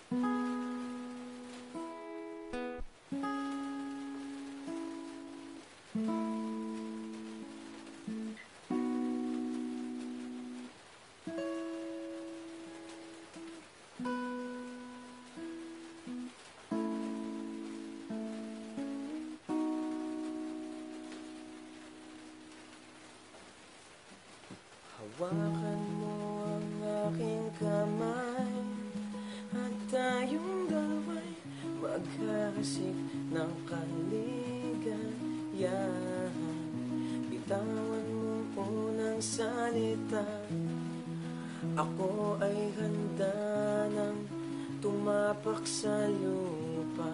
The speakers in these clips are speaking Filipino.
Hawakan mo ang aking kamay at tayong dalawa'y maghahasik ng kaligayahan. Bitawan mo unang salita, ako ay handa nang tumapak sa lupa.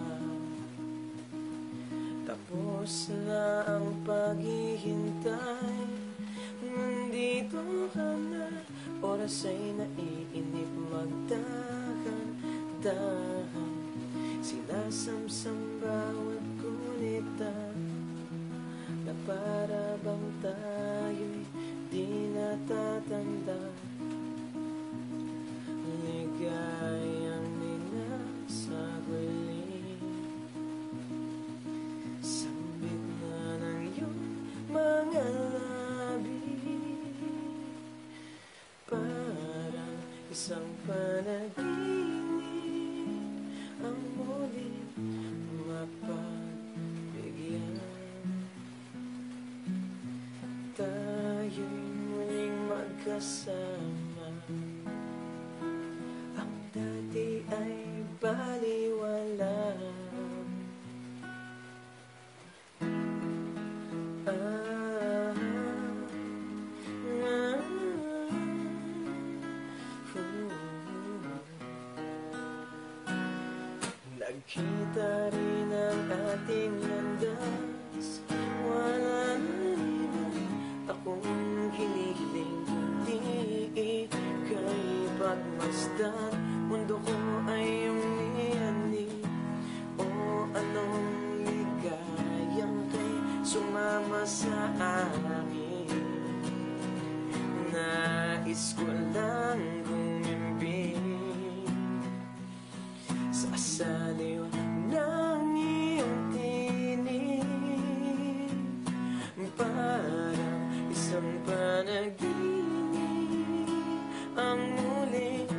Tapos na ang paghihintay, nandito ka na, oras ay naiinip, magdahan-dahan. Sinasamsam bawat gunita, na para bang tayo'y di natatanda. Ligayang ninasa huli, sambit na ng iyong mga parang isang panaginip ang muling mapagbigyan. Tayo'y muling magkasama, ang dati ay baliwala. Nagkita rin ang ating landas, wala na rin akong hinihiling, kundi ika'y pagmasdan. Mundo ko ay iyong niyani, o anong ligayang kay sumama sa akin. Nais ko lang gumimbing sa saliw ng iyong tinig, parang isang panaginip ang muling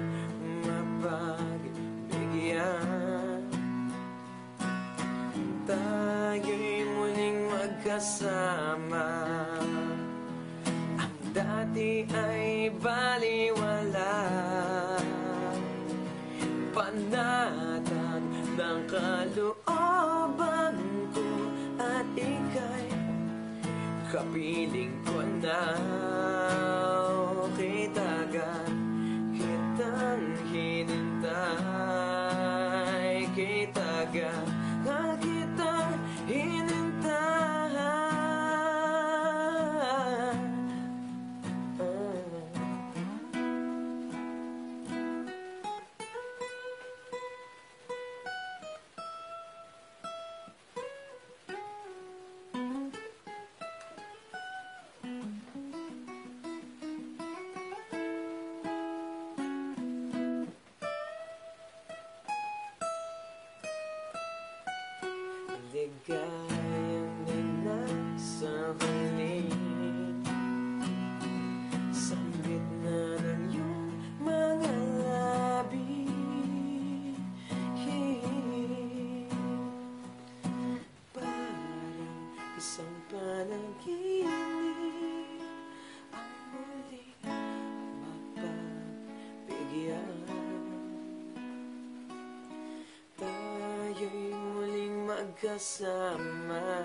mapagbigyan. Tayo'y muling magkasama, ang dati ay baliwala. Panatag ng kalooban ko at ika'y kapiling ko na. Kitagan kitang hinintay, kitagan kitang hinintay. Ligayang ninasa huli, sambit na ng iyong mga labi. Parang isang panaginip ang muling mapagbigyan. Tayo'y muling magkasama,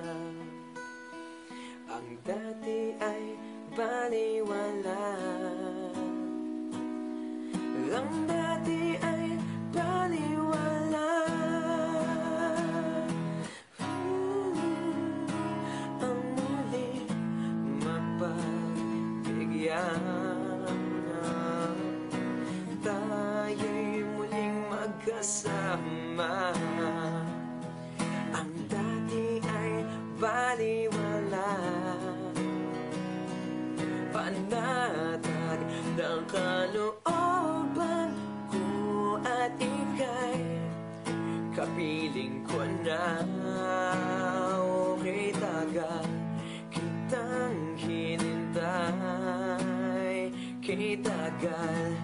ang dati ay baliwala. Ang dati ay baliwala. Ang muling mapagbigyan. Tayo'y muling magkasama, ang dati ay baliwala. Panatag ng kalooban ko at ika'y piling ko na. Okay, tagal kitang hinintay, kay tagal